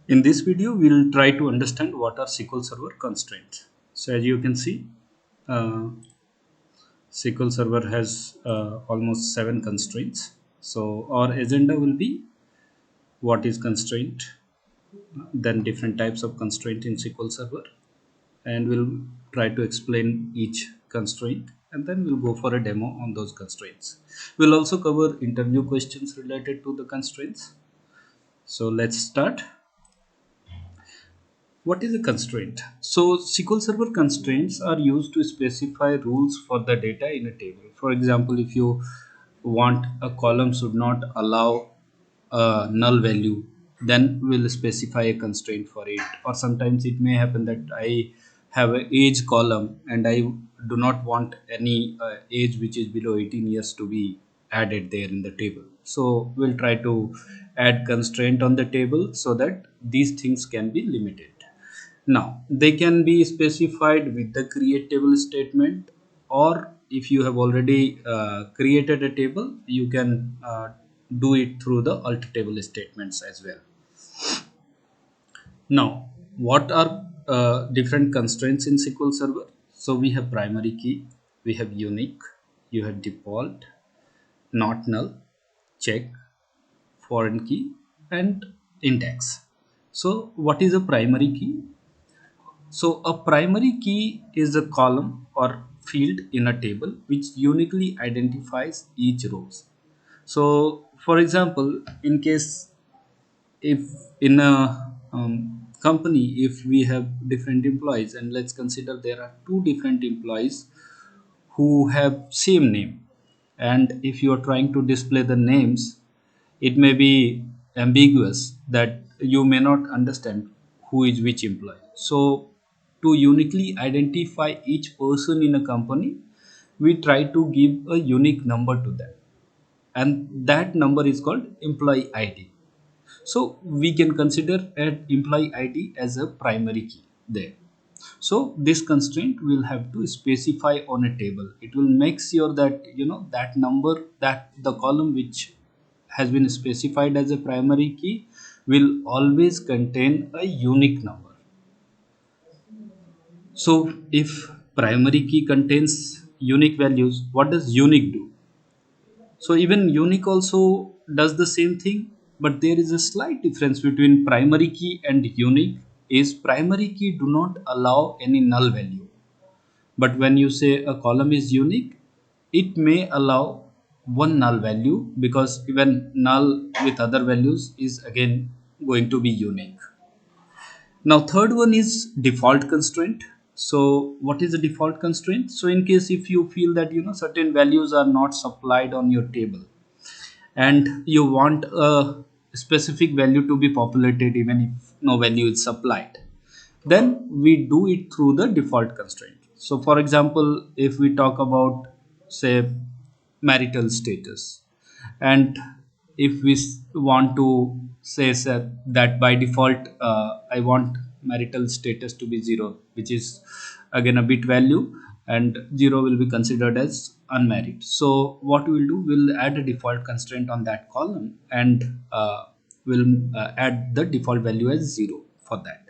In this video, we'll try to understand what are SQL Server constraints. So as you can see, uh, SQL Server has almost 7 constraints. So our agenda will be what is constraint, then different types of constraint in SQL Server, and we'll try to explain each constraint, and then we'll go for a demo on those constraints. We'll also cover interview questions related to the constraints. So let's start. What is a constraint? So SQL Server constraints are used to specify rules for the data in a table. For example, if you want a column should not allow a null value, then we'll specify a constraint for it. Or sometimes it may happen that I have an age column and I do not want any age which is below 18 years to be added there in the table. So we'll try to add constraint on the table so that these things can be limited. Now, they can be specified with the create table statement, or if you have already created a table, you can do it through the alt table statements as well. Now, what are different constraints in SQL Server? So we have primary key, we have unique, you have default, not null, check, foreign key, and index. So what is a primary key? So a primary key is a column or field in a table which uniquely identifies each rows. So for example, in case if in a company, if we have different employees, and let's consider there are two different employees who have same name, and if you are trying to display the names, it may be ambiguous that you may not understand who is which employee. So to uniquely identify each person in a company, we try to give a unique number to them, and that number is called employee id. So we can consider an employee id as a primary key there. So this constraint will have to specify on a table. It will make sure that that number, that the column which has been specified as a primary key will always contain a unique number. So if primary key contains unique values, what does unique do? So even unique also does the same thing, but there is a slight difference between primary key and unique. Is primary key do not allow any null value, but when you say a column is unique, it may allow one null value, because even null with other values is again going to be unique. Now third one is default constraint. So what is a default constraint? So in case if you feel that certain values are not supplied on your table, and you want a specific value to be populated even if no value is supplied, then we do it through the default constraint. So for example, if we talk about, say, marital status, and if we want to say that by default I want marital status to be 0, which is again a bit value, and 0 will be considered as unmarried. So what we'll do, we'll add a default constraint on that column, and we'll add the default value as 0 for that.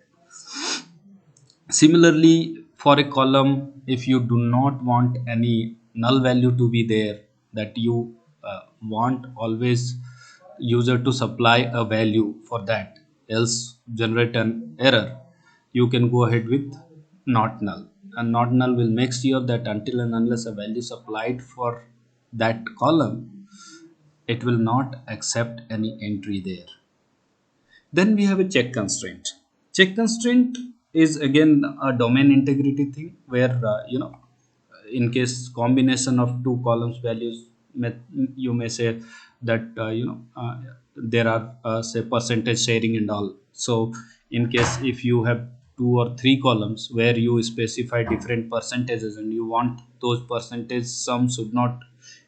Similarly, for a column, if you do not want any null value to be there, that you want always user to supply a value for that, else generate an error, you can go ahead with not null. And not null will make sure that until and unless a value supplied for that column, it will not accept any entry there. Then we have a check constraint. Check constraint is again a domain integrity thing, where in case combination of two columns values, you may say that there are say percentage sharing and all. So in case if you have two or three columns where you specify different percentages, and you want those percentage sums should not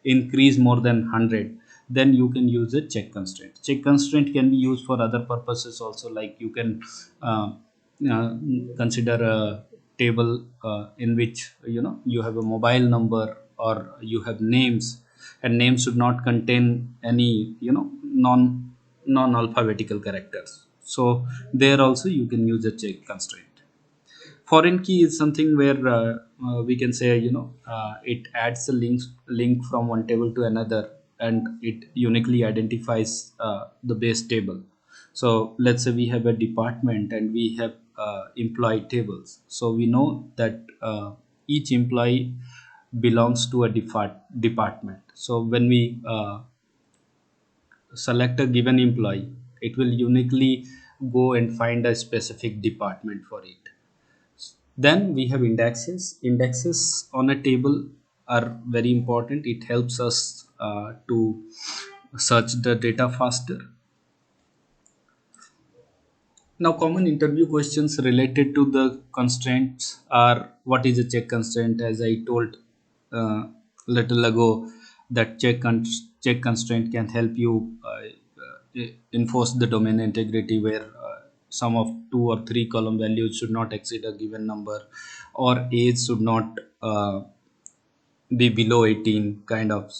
increase more than 100, then you can use a check constraint. Check constraint can be used for other purposes also, like you can uh, uh, consider a table in which you have a mobile number, or you have names, and names should not contain any non alphabetical characters. So there also you can use a check constraint. Foreign key is something where we can say, it adds a link from one table to another, and it uniquely identifies the base table. So let's say we have a department and we have employee tables, so we know that each employee belongs to a department. So when we select a given employee, it will uniquely go and find a specific department for it. Then we have indexes. Indexes on a table are very important. It helps us to search the data faster. Now, common interview questions related to the constraints are: what is a check constraint? As I told little ago, that check constraint can help you enforce the domain integrity, where some of two or three column values should not exceed a given number, or age should not be below 18, kind of.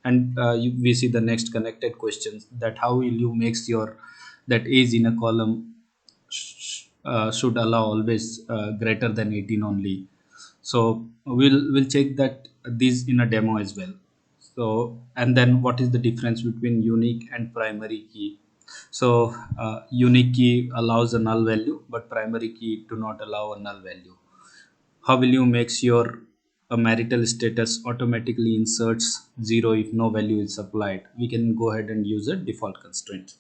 And we see the next connected questions, that how will you make sure that age in a column should allow always greater than 18 only. So we'll check that these in a demo as well. So, and then what is the difference between unique and primary key? So unique key allows a null value, but primary key do not allow a null value. How will you make sure a marital status automatically inserts 0 if no value is applied? We can go ahead and use a default constraint.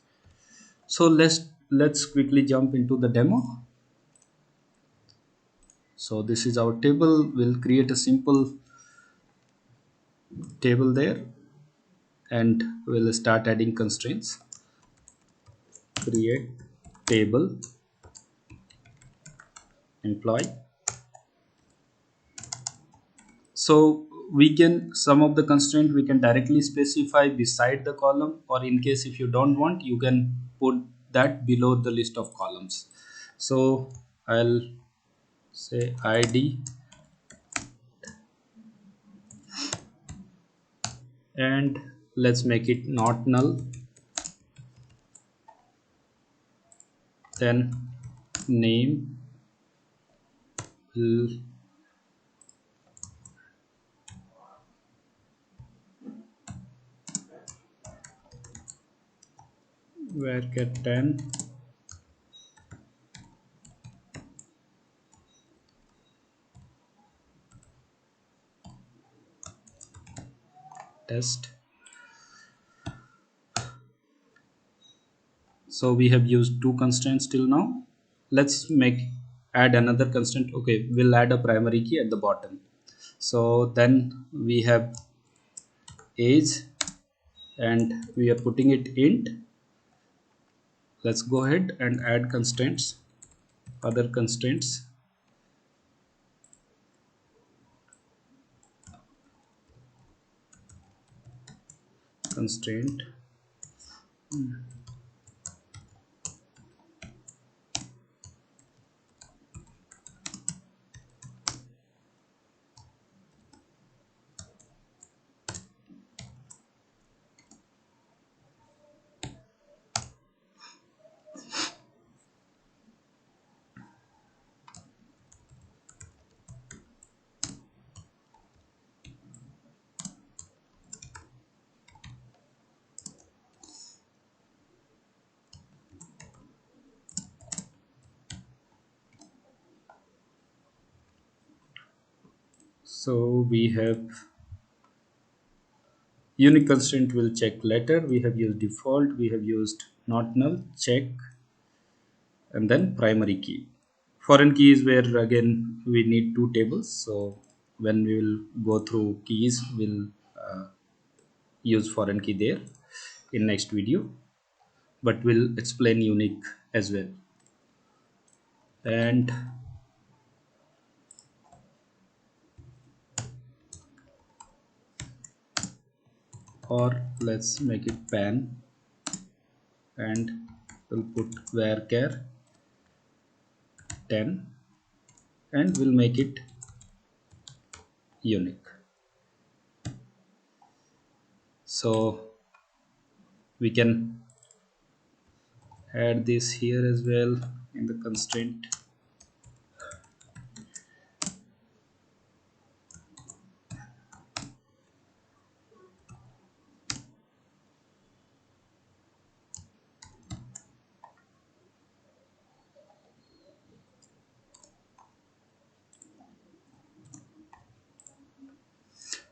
So let's quickly jump into the demo. So this is our table. We'll create a simple table there, and we'll start adding constraints. Create table employee. So we can, some of the constraint we can directly specify beside the column, or in case if you don't want, you can put that below the list of columns. So I'll say id, and let's make it not null. Then name will varchar 10, test. So we have used two constraints till now. Let's make add another constraint. Okay, we'll add a primary key at the bottom. So then we have age, and we are putting it int. Let's go ahead and add constraints, other constraints. Constraint so we have unique constraint will check later. We have used default, we have used not null, check, and then primary key. Foreign key is where again we need two tables. So when we will go through keys, we'll use foreign key there in next video, but we'll explain unique as well. And or let's make it pan, and we'll put varchar 10, and we'll make it unique. So we can add this here as well in the constraint.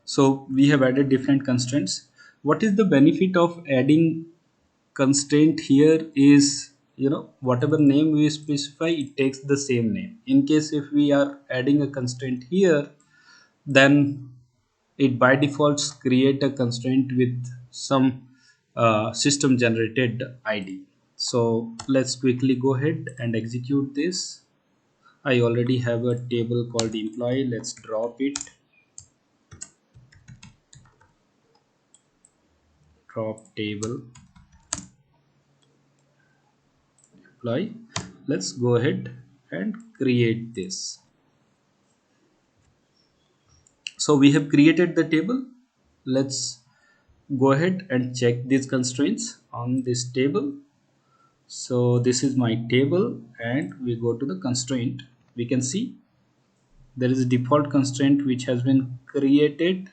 So we have added different constraints. What is the benefit of adding constraint here is, whatever name we specify, it takes the same name. In case if we are adding a constraint here, then it by default create a constraint with some system generated id. So let's quickly go ahead and execute this. I already have a table called employee. Let's drop it. Drop table employee. Let's go ahead and create this. So we have created the table. Let's go ahead and check these constraints on this table. So this is my table, and we go to the constraint. We can see there is a default constraint which has been created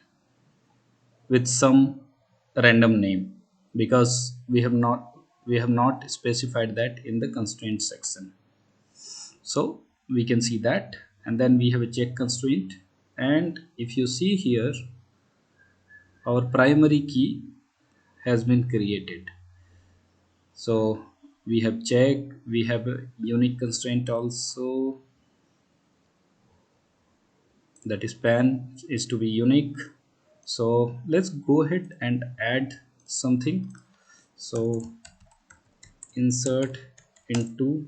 with some random name, because we have not specified that in the constraint section. So we can see that, and then we have a check constraint, and if you see here, our primary key has been created. So we have check, we have a unique constraint also, that is pan is to be unique. So let's go ahead and add something. So insert into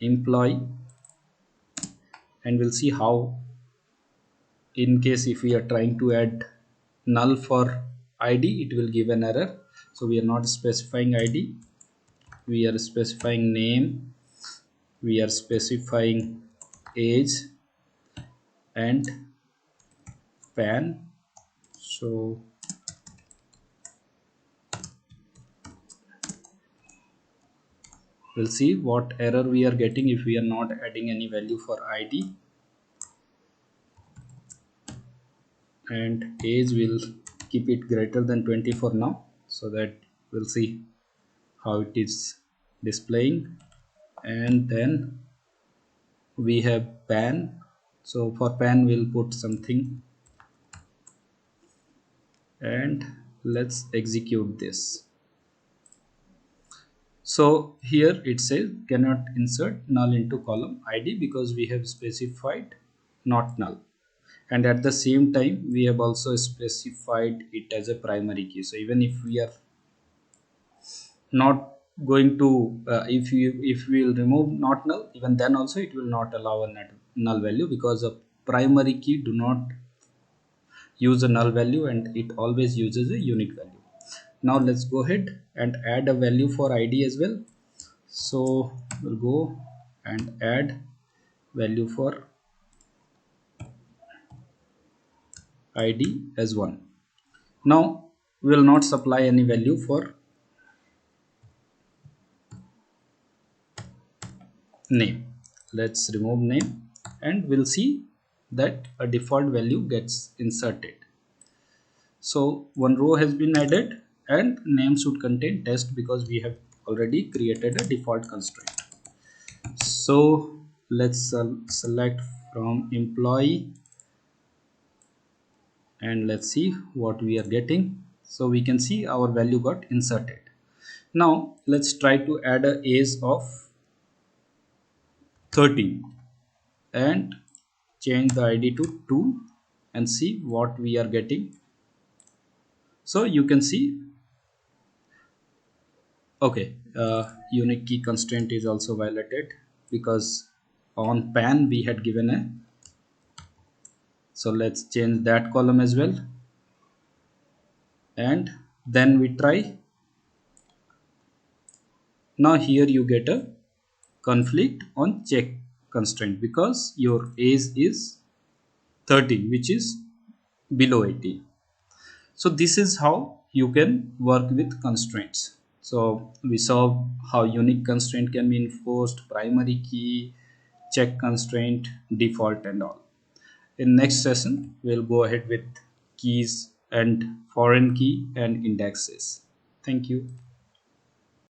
employee, and we'll see how, in case if we are trying to add null for id, it will give an error. So we are not specifying id, we are specifying name, we are specifying age and pan. So we'll see what error we are getting if we are not adding any value for id. And age will keep it greater than 20 for now, so that we'll see how it is displaying. And then we have pan. So for pan we'll put something, and let's execute this. So here it says cannot insert null into column id, because we have specified not null, and at the same time we have also specified it as a primary key. So even if we are not going to if we will remove not null, even then also it will not allow a null value, because a primary key do not use a null value, and it always uses a unique value. Now let's go ahead and add a value for id as well. So we'll go and add value for id as 1. Now we will not supply any value for name. Let's remove name, and we'll see that a default value gets inserted. So one row has been added, and name should contain test, because we have already created a default constraint. So let's select from employee, and let's see what we are getting. So we can see our value got inserted. Now let's try to add a age of 13 and change the id to 2, and see what we are getting. So you can see, okay, unique key constraint is also violated, because on pan we had given a. So let's change that column as well, and then we try. Now here you get a conflict on check constraint, because your age is 13, which is below 18. So this is how you can work with constraints. So we saw how unique constraint can be enforced, primary key, check constraint, default, and all. In next session, we'll go ahead with keys and foreign key and indexes. Thank you.